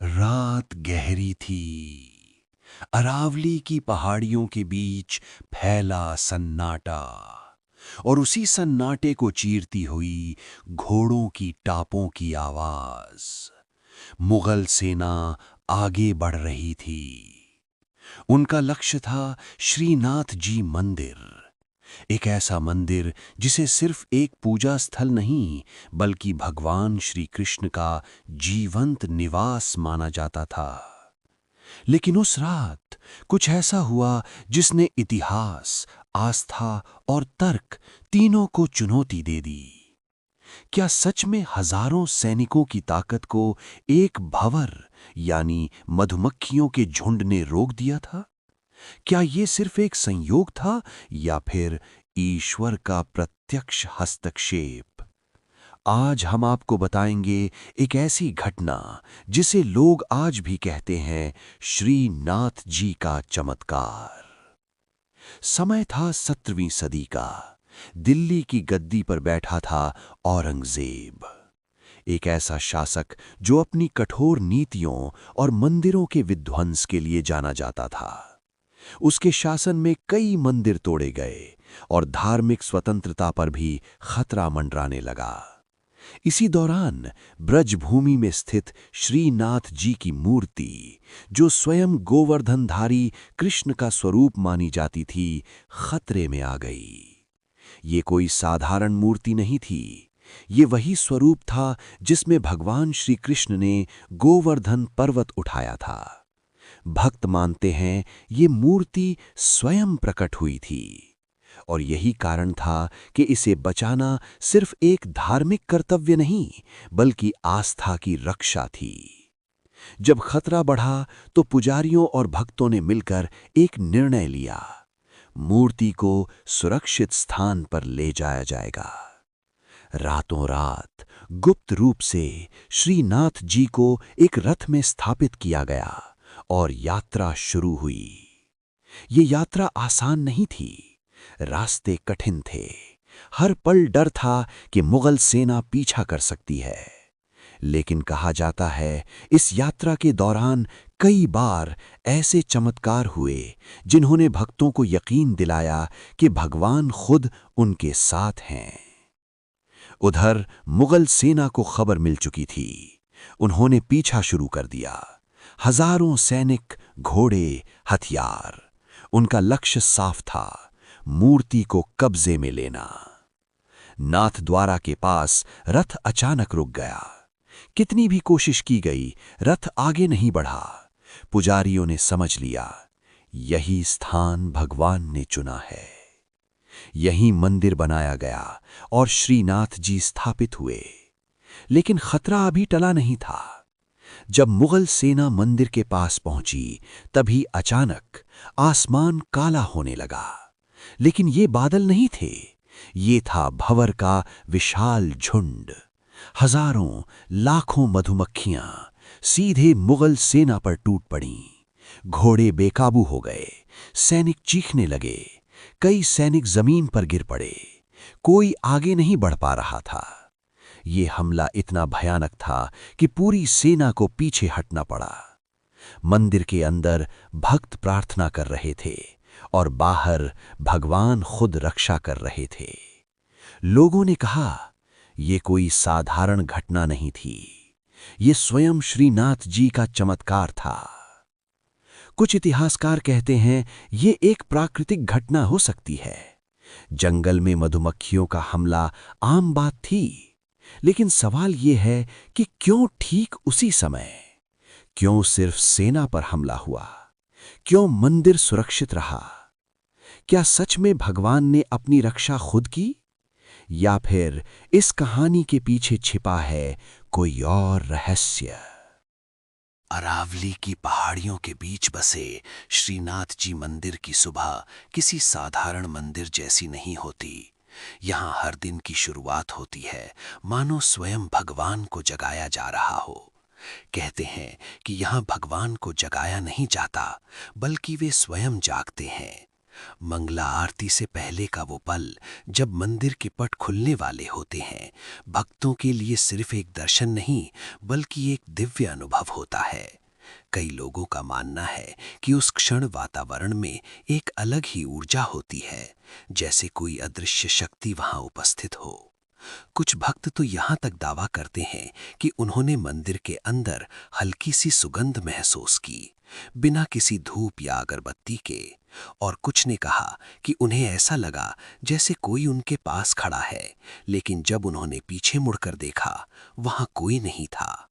रात गहरी थी। अरावली की पहाड़ियों के बीच फैला सन्नाटा, और उसी सन्नाटे को चीरती हुई घोड़ों की टापों की आवाज। मुगल सेना आगे बढ़ रही थी। उनका लक्ष्य था श्रीनाथ जी मंदिर, एक ऐसा मंदिर जिसे सिर्फ एक पूजा स्थल नहीं बल्कि भगवान श्री कृष्ण का जीवंत निवास माना जाता था। लेकिन उस रात कुछ ऐसा हुआ जिसने इतिहास, आस्था और तर्क तीनों को चुनौती दे दी। क्या सच में हजारों सैनिकों की ताकत को एक भंवर यानी मधुमक्खियों के झुंड ने रोक दिया था? क्या ये सिर्फ एक संयोग था या फिर ईश्वर का प्रत्यक्ष हस्तक्षेप? आज हम आपको बताएंगे एक ऐसी घटना जिसे लोग आज भी कहते हैं श्रीनाथ जी का चमत्कार। समय था 17वीं सदी का। दिल्ली की गद्दी पर बैठा था औरंगजेब, एक ऐसा शासक जो अपनी कठोर नीतियों और मंदिरों के विध्वंस के लिए जाना जाता था। उसके शासन में कई मंदिर तोड़े गए और धार्मिक स्वतंत्रता पर भी खतरा मंडराने लगा। इसी दौरान ब्रजभूमि में स्थित श्रीनाथ जी की मूर्ति, जो स्वयं गोवर्धनधारी कृष्ण का स्वरूप मानी जाती थी, खतरे में आ गई। ये कोई साधारण मूर्ति नहीं थी। ये वही स्वरूप था जिसमें भगवान श्री कृष्ण ने गोवर्धन पर्वत उठाया था। भक्त मानते हैं ये मूर्ति स्वयं प्रकट हुई थी, और यही कारण था कि इसे बचाना सिर्फ एक धार्मिक कर्तव्य नहीं बल्कि आस्था की रक्षा थी। जब खतरा बढ़ा तो पुजारियों और भक्तों ने मिलकर एक निर्णय लिया, मूर्ति को सुरक्षित स्थान पर ले जाया जाएगा। रातों रात गुप्त रूप से श्रीनाथ जी को एक रथ में स्थापित किया गया और यात्रा शुरू हुई। ये यात्रा आसान नहीं थी। रास्ते कठिन थे। हर पल डर था कि मुगल सेना पीछा कर सकती है। लेकिन कहा जाता है इस यात्रा के दौरान कई बार ऐसे चमत्कार हुए जिन्होंने भक्तों को यकीन दिलाया कि भगवान खुद उनके साथ हैं। उधर मुगल सेना को खबर मिल चुकी थी। उन्होंने पीछा शुरू कर दिया। हजारों सैनिक, घोड़े, हथियार। उनका लक्ष्य साफ था, मूर्ति को कब्जे में लेना। नाथ द्वारा के पास रथ अचानक रुक गया। कितनी भी कोशिश की गई, रथ आगे नहीं बढ़ा। पुजारियों ने समझ लिया, यही स्थान भगवान ने चुना है। यहीं मंदिर बनाया गया और श्रीनाथ जी स्थापित हुए। लेकिन खतरा अभी टला नहीं था। जब मुगल सेना मंदिर के पास पहुंची, तभी अचानक आसमान काला होने लगा। लेकिन ये बादल नहीं थे, ये था भंवर का विशाल झुंड। हजारों, लाखों मधुमक्खियां सीधे मुगल सेना पर टूट पड़ीं। घोड़े बेकाबू हो गए, सैनिक चीखने लगे, कई सैनिक जमीन पर गिर पड़े। कोई आगे नहीं बढ़ पा रहा था। ये हमला इतना भयानक था कि पूरी सेना को पीछे हटना पड़ा। मंदिर के अंदर भक्त प्रार्थना कर रहे थे और बाहर भगवान खुद रक्षा कर रहे थे। लोगों ने कहा, ये कोई साधारण घटना नहीं थी, ये स्वयं श्रीनाथ जी का चमत्कार था। कुछ इतिहासकार कहते हैं ये एक प्राकृतिक घटना हो सकती है। जंगल में मधुमक्खियों का हमला आम बात थी, लेकिन सवाल यह है कि क्यों ठीक उसी समय? क्यों सिर्फ सेना पर हमला हुआ? क्यों मंदिर सुरक्षित रहा? क्या सच में भगवान ने अपनी रक्षा खुद की, या फिर इस कहानी के पीछे छिपा है कोई और रहस्य? अरावली की पहाड़ियों के बीच बसे श्रीनाथ जी मंदिर की सुबह किसी साधारण मंदिर जैसी नहीं होती। यहाँ हर दिन की शुरुआत होती है मानो स्वयं भगवान को जगाया जा रहा हो। कहते हैं कि यहाँ भगवान को जगाया नहीं जाता, बल्कि वे स्वयं जागते हैं। मंगला आरती से पहले का वो पल जब मंदिर के पट खुलने वाले होते हैं, भक्तों के लिए सिर्फ एक दर्शन नहीं बल्कि एक दिव्य अनुभव होता है। कई लोगों का मानना है कि उस क्षण वातावरण में एक अलग ही ऊर्जा होती है, जैसे कोई अदृश्य शक्ति वहां उपस्थित हो। कुछ भक्त तो यहाँ तक दावा करते हैं कि उन्होंने मंदिर के अंदर हल्की सी सुगंध महसूस की, बिना किसी धूप या अगरबत्ती के। और कुछ ने कहा कि उन्हें ऐसा लगा जैसे कोई उनके पास खड़ा है, लेकिन जब उन्होंने पीछे मुड़कर देखा, वहां कोई नहीं था।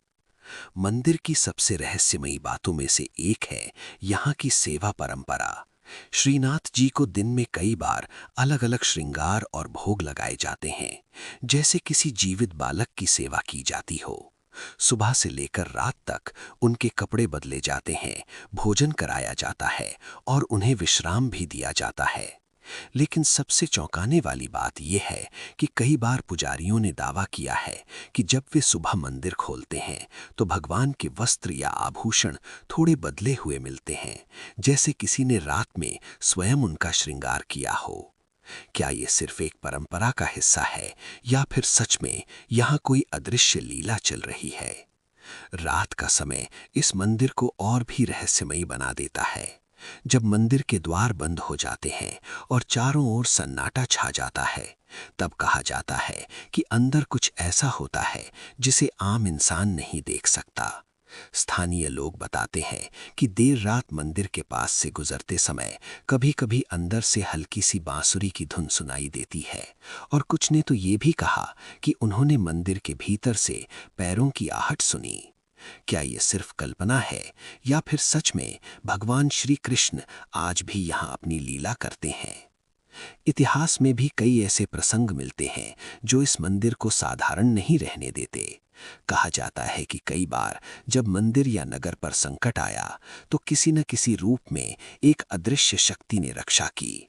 मंदिर की सबसे रहस्यमयी बातों में से एक है यहाँ की सेवा परंपरा। श्रीनाथ जी को दिन में कई बार अलग अलग श्रृंगार और भोग लगाए जाते हैं, जैसे किसी जीवित बालक की सेवा की जाती हो। सुबह से लेकर रात तक उनके कपड़े बदले जाते हैं, भोजन कराया जाता है और उन्हें विश्राम भी दिया जाता है। लेकिन सबसे चौंकाने वाली बात यह है कि कई बार पुजारियों ने दावा किया है कि जब वे सुबह मंदिर खोलते हैं तो भगवान के वस्त्र या आभूषण थोड़े बदले हुए मिलते हैं, जैसे किसी ने रात में स्वयं उनका श्रृंगार किया हो। क्या ये सिर्फ एक परंपरा का हिस्सा है या फिर सच में यहाँ कोई अदृश्य लीला चल रही है? रात का समय इस मंदिर को और भी रहस्यमयी बना देता है। जब मंदिर के द्वार बंद हो जाते हैं और चारों ओर सन्नाटा छा जाता है, तब कहा जाता है कि अंदर कुछ ऐसा होता है जिसे आम इंसान नहीं देख सकता। स्थानीय लोग बताते हैं कि देर रात मंदिर के पास से गुजरते समय कभी-कभी अंदर से हल्की सी बांसुरी की धुन सुनाई देती है, और कुछ ने तो ये भी कहा कि उन्होंने मंदिर के भीतर से पैरों की आहट सुनी। क्या ये सिर्फ कल्पना है या फिर सच में भगवान श्री कृष्ण आज भी यहाँ अपनी लीला करते हैं? इतिहास में भी कई ऐसे प्रसंग मिलते हैं जो इस मंदिर को साधारण नहीं रहने देते। कहा जाता है कि कई बार जब मंदिर या नगर पर संकट आया तो किसी न किसी रूप में एक अदृश्य शक्ति ने रक्षा की।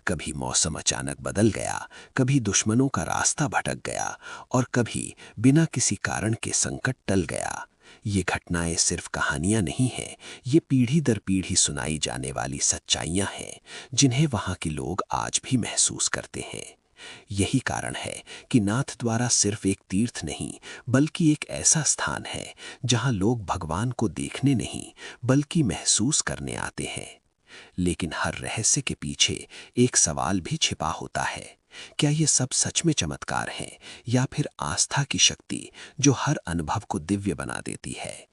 कभी मौसम अचानक बदल गया, कभी दुश्मनों का रास्ता भटक गया और कभी बिना किसी कारण के संकट टल गया। ये घटनाएं सिर्फ कहानियां नहीं हैं, ये पीढ़ी दर पीढ़ी सुनाई जाने वाली सच्चाइयां हैं, जिन्हें वहां के लोग आज भी महसूस करते हैं। यही कारण है कि नाथ द्वारा सिर्फ एक तीर्थ नहीं बल्कि एक ऐसा स्थान है जहां लोग भगवान को देखने नहीं बल्कि महसूस करने आते हैं। लेकिन हर रहस्य के पीछे एक सवाल भी छिपा होता है। क्या ये सब सच में चमत्कार हैं या फिर आस्था की शक्ति जो हर अनुभव को दिव्य बना देती है?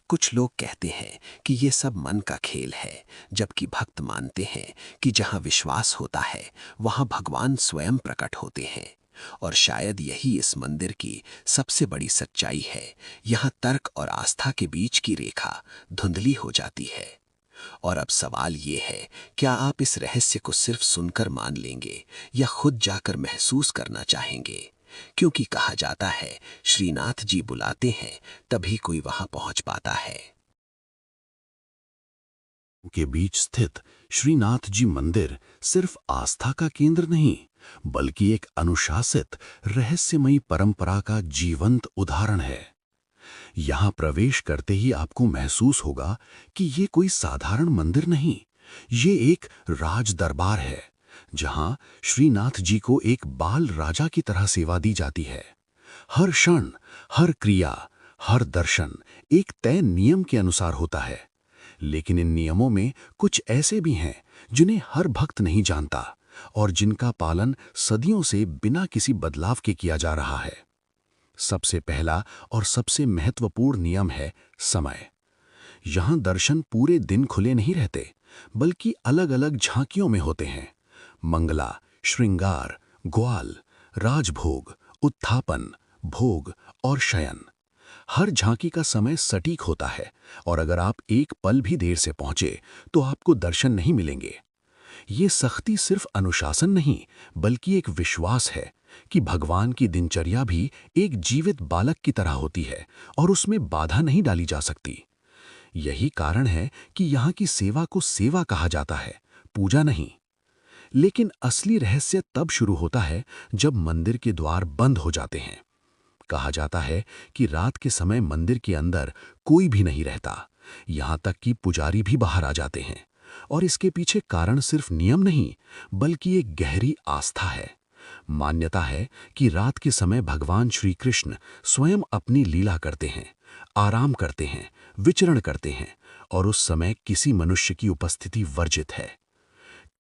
कुछ लोग कहते हैं कि ये सब मन का खेल है, जबकि भक्त मानते हैं कि जहां विश्वास होता है वहां भगवान स्वयं प्रकट होते हैं। और शायद यही इस मंदिर की सबसे बड़ी सच्चाई है। यहाँ तर्क और आस्था के बीच की रेखा धुंधली हो जाती है। और अब सवाल ये है, क्या आप इस रहस्य को सिर्फ सुनकर मान लेंगे या खुद जाकर महसूस करना चाहेंगे? क्योंकि कहा जाता है, श्रीनाथ जी बुलाते हैं तभी कोई वहां पहुंच पाता है। के बीच स्थित श्रीनाथ जी मंदिर सिर्फ आस्था का केंद्र नहीं बल्कि एक अनुशासित रहस्यमयी परंपरा का जीवंत उदाहरण है। यहां प्रवेश करते ही आपको महसूस होगा कि ये कोई साधारण मंदिर नहीं, ये एक राज दरबार है जहां श्रीनाथ जी को एक बाल राजा की तरह सेवा दी जाती है। हर क्षण, हर क्रिया, हर दर्शन एक तय नियम के अनुसार होता है। लेकिन इन नियमों में कुछ ऐसे भी हैं जिन्हें हर भक्त नहीं जानता और जिनका पालन सदियों से बिना किसी बदलाव के किया जा रहा है। सबसे पहला और सबसे महत्वपूर्ण नियम है समय। यहां दर्शन पूरे दिन खुले नहीं रहते बल्कि अलग अलग झांकियों में होते हैं। मंगला, श्रृंगार, ग्वाल, राजभोग, उत्थापन, भोग और शयन। हर झांकी का समय सटीक होता है और अगर आप एक पल भी देर से पहुंचे तो आपको दर्शन नहीं मिलेंगे। ये सख्ती सिर्फ अनुशासन नहीं बल्कि एक विश्वास है कि भगवान की दिनचर्या भी एक जीवित बालक की तरह होती है और उसमें बाधा नहीं डाली जा सकती। यही कारण है कि यहाँ की सेवा को सेवा कहा जाता है, पूजा नहीं। लेकिन असली रहस्य तब शुरू होता है जब मंदिर के द्वार बंद हो जाते हैं। कहा जाता है कि रात के समय मंदिर के अंदर कोई भी नहीं रहता, यहाँ तक कि पुजारी भी बाहर आ जाते हैं और इसके पीछे कारण सिर्फ नियम नहीं, बल्कि एक गहरी आस्था है। मान्यता है कि रात के समय भगवान श्री कृष्ण स्वयं अपनी लीला करते हैं, आराम करते हैं, विचरण करते हैं, और उस समय किसी मनुष्य की उपस्थिति वर्जित है।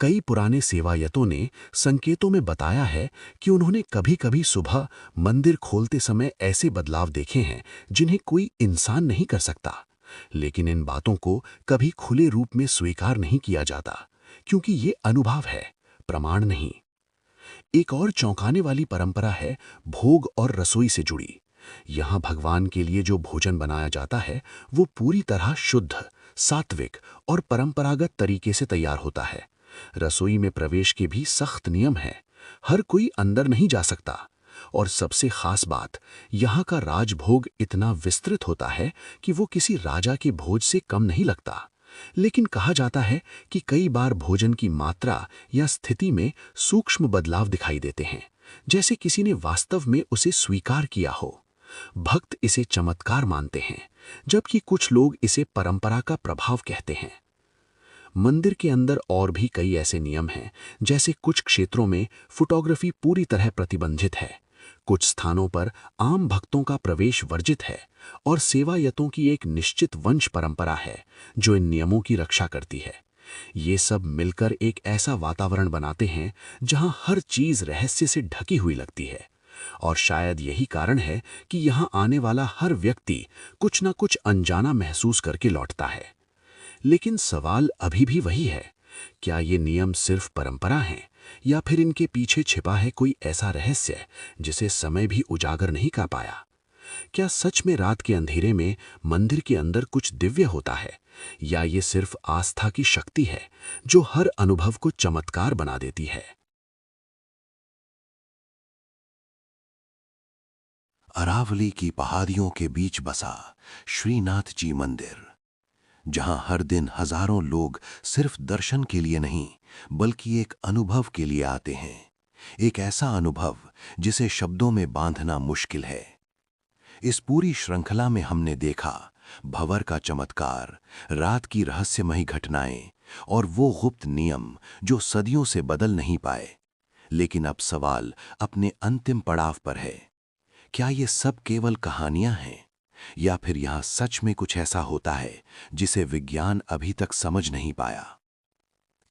कई पुराने सेवायतों ने संकेतों में बताया है कि उन्होंने कभी-कभी सुबह मंदिर खोलते समय ऐसे बदलाव देखे हैं जिन्हें कोई इंसान नहीं कर सकता। लेकिन इन बातों को कभी खुले रूप में स्वीकार नहीं किया जाता, क्योंकि ये अनुभव है, प्रमाण नहीं। एक और चौंकाने वाली परंपरा है भोग और रसोई से जुड़ी। यहाँ भगवान के लिए जो भोजन बनाया जाता है वो पूरी तरह शुद्ध, सात्विक और परंपरागत तरीके से तैयार होता है। रसोई में प्रवेश के भी सख्त नियम हैं। हर कोई अंदर नहीं जा सकता। और सबसे खास बात, यहाँ का राजभोग इतना विस्तृत होता है कि वो किसी राजा के भोज से कम नहीं लगता। लेकिन कहा जाता है कि कई बार भोजन की मात्रा या स्थिति में सूक्ष्म बदलाव दिखाई देते हैं, जैसे किसी ने वास्तव में उसे स्वीकार किया हो। भक्त इसे चमत्कार मानते हैं, जबकि कुछ लोग इसे परंपरा का प्रभाव कहते हैं। मंदिर के अंदर और भी कई ऐसे नियम हैं, जैसे कुछ क्षेत्रों में फोटोग्राफी पूरी तरह प्रतिबंधित है, कुछ स्थानों पर आम भक्तों का प्रवेश वर्जित है, और सेवायतों की एक निश्चित वंश परंपरा है जो इन नियमों की रक्षा करती है। ये सब मिलकर एक ऐसा वातावरण बनाते हैं जहां हर चीज रहस्य से ढकी हुई लगती है। और शायद यही कारण है कि यहां आने वाला हर व्यक्ति कुछ न कुछ अनजाना महसूस करके लौटता है। लेकिन सवाल अभी भी वही है, क्या ये नियम सिर्फ परंपरा हैं, या फिर इनके पीछे छिपा है कोई ऐसा रहस्य जिसे समय भी उजागर नहीं कर पाया? क्या सच में रात के अंधेरे में मंदिर के अंदर कुछ दिव्य होता है, या ये सिर्फ आस्था की शक्ति है जो हर अनुभव को चमत्कार बना देती है? अरावली की पहाड़ियों के बीच बसा श्रीनाथ जी मंदिर, जहां हर दिन हजारों लोग सिर्फ दर्शन के लिए नहीं बल्कि एक अनुभव के लिए आते हैं। एक ऐसा अनुभव जिसे शब्दों में बांधना मुश्किल है। इस पूरी श्रृंखला में हमने देखा भंवर का चमत्कार, रात की रहस्यमयी घटनाएं और वो गुप्त नियम जो सदियों से बदल नहीं पाए। लेकिन अब सवाल अपने अंतिम पड़ाव पर है, क्या ये सब केवल कहानियां हैं, या फिर यहाँ सच में कुछ ऐसा होता है जिसे विज्ञान अभी तक समझ नहीं पाया?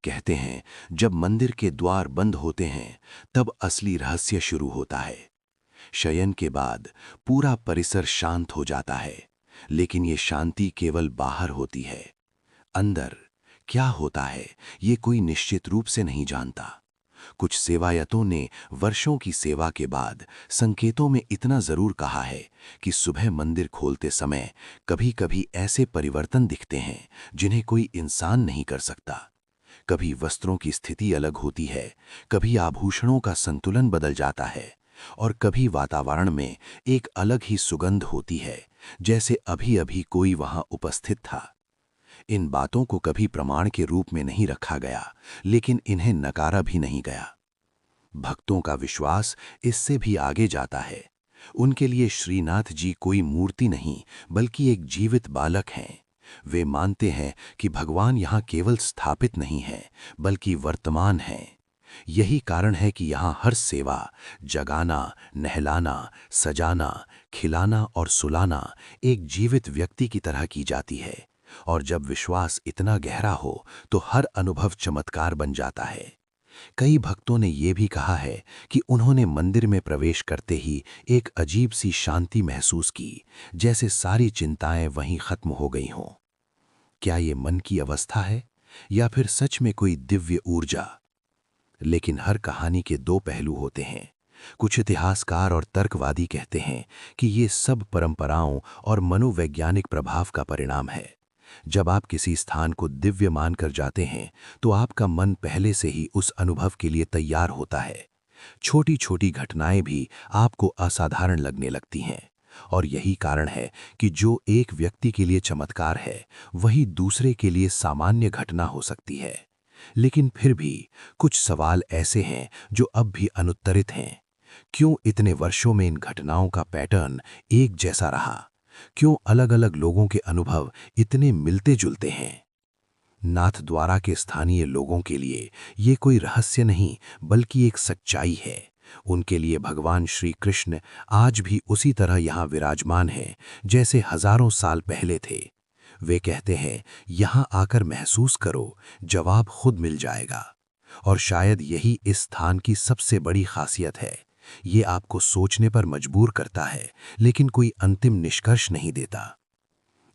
कहते हैं जब मंदिर के द्वार बंद होते हैं तब असली रहस्य शुरू होता है। शयन के बाद पूरा परिसर शांत हो जाता है, लेकिन ये शांति केवल बाहर होती है। अंदर क्या होता है ये कोई निश्चित रूप से नहीं जानता। कुछ सेवायतों ने वर्षों की सेवा के बाद संकेतों में इतना जरूर कहा है कि सुबह मंदिर खोलते समय कभी-कभी ऐसे परिवर्तन दिखते हैं जिन्हें कोई इंसान नहीं कर सकता। कभी वस्त्रों की स्थिति अलग होती है, कभी आभूषणों का संतुलन बदल जाता है, और कभी वातावरण में एक अलग ही सुगंध होती है, जैसे अभी-अभी कोई वहां उपस्थित था। इन बातों को कभी प्रमाण के रूप में नहीं रखा गया, लेकिन इन्हें नकारा भी नहीं गया। भक्तों का विश्वास इससे भी आगे जाता है। उनके लिए श्रीनाथ जी कोई मूर्ति नहीं बल्कि एक जीवित बालक हैं। वे मानते हैं कि भगवान यहाँ केवल स्थापित नहीं है बल्कि वर्तमान हैं। यही कारण है कि यहाँ हर सेवा, जगाना, नहलाना, सजाना, खिलाना और सुलाना एक जीवित व्यक्ति की तरह की जाती है। और जब विश्वास इतना गहरा हो तो हर अनुभव चमत्कार बन जाता है। कई भक्तों ने यह भी कहा है कि उन्होंने मंदिर में प्रवेश करते ही एक अजीब सी शांति महसूस की, जैसे सारी चिंताएं वहीं खत्म हो गई हों। क्या ये मन की अवस्था है या फिर सच में कोई दिव्य ऊर्जा? लेकिन हर कहानी के दो पहलू होते हैं। कुछ इतिहासकार और तर्कवादी कहते हैं कि ये सब परंपराओं और मनोवैज्ञानिक प्रभाव का परिणाम है। जब आप किसी स्थान को दिव्य मानकर जाते हैं तो आपका मन पहले से ही उस अनुभव के लिए तैयार होता है। छोटी छोटी घटनाएं भी आपको असाधारण लगने लगती हैं, और यही कारण है कि जो एक व्यक्ति के लिए चमत्कार है वही दूसरे के लिए सामान्य घटना हो सकती है। लेकिन फिर भी कुछ सवाल ऐसे हैं जो अब भी अनुत्तरित हैं। क्यों इतने वर्षों में इन घटनाओं का पैटर्न एक जैसा रहा? क्यों अलग-अलग लोगों के अनुभव इतने मिलते जुलते हैं? नाथद्वारा के स्थानीय लोगों के लिए ये कोई रहस्य नहीं बल्कि एक सच्चाई है। उनके लिए भगवान श्री कृष्ण आज भी उसी तरह यहाँ विराजमान हैं जैसे हजारों साल पहले थे। वे कहते हैं, यहाँ आकर महसूस करो, जवाब खुद मिल जाएगा। और शायद यही इस स्थान की सबसे बड़ी खासियत है। ये आपको सोचने पर मजबूर करता है, लेकिन कोई अंतिम निष्कर्ष नहीं देता।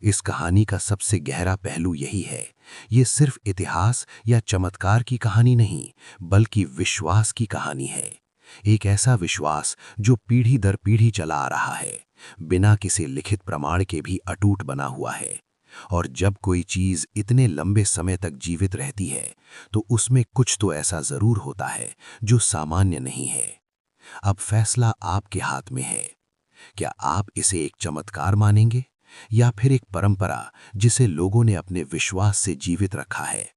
इस कहानी का सबसे गहरा पहलू यही है, ये सिर्फ इतिहास या चमत्कार की कहानी नहीं, बल्कि विश्वास की कहानी है। एक ऐसा विश्वास जो पीढ़ी दर पीढ़ी चला आ रहा है, बिना किसी लिखित प्रमाण के भी अटूट बना हुआ है। और जब कोई चीज इतने लंबे समय तक जीवित रहती है, तो उसमें कुछ तो ऐसा जरूर होता है जो सामान्य नहीं है। अब फैसला आपके हाथ में है। क्या आप इसे एक चमत्कार मानेंगे या फिर एक परंपरा जिसे लोगों ने अपने विश्वास से जीवित रखा है?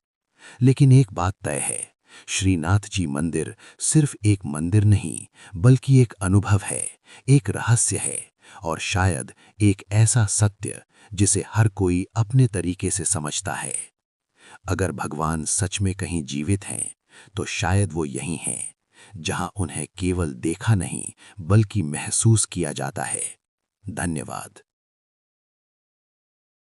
लेकिन एक बात तय है, श्रीनाथ जी मंदिर सिर्फ एक मंदिर नहीं, बल्कि एक अनुभव है, एक रहस्य है और शायद एक ऐसा सत्य जिसे हर कोई अपने तरीके से समझता है। अगर भगवान सच में कहीं जीवित हैं, तो शायद वो यहीं हैं, जहां उन्हें केवल देखा नहीं बल्कि महसूस किया जाता है। धन्यवाद।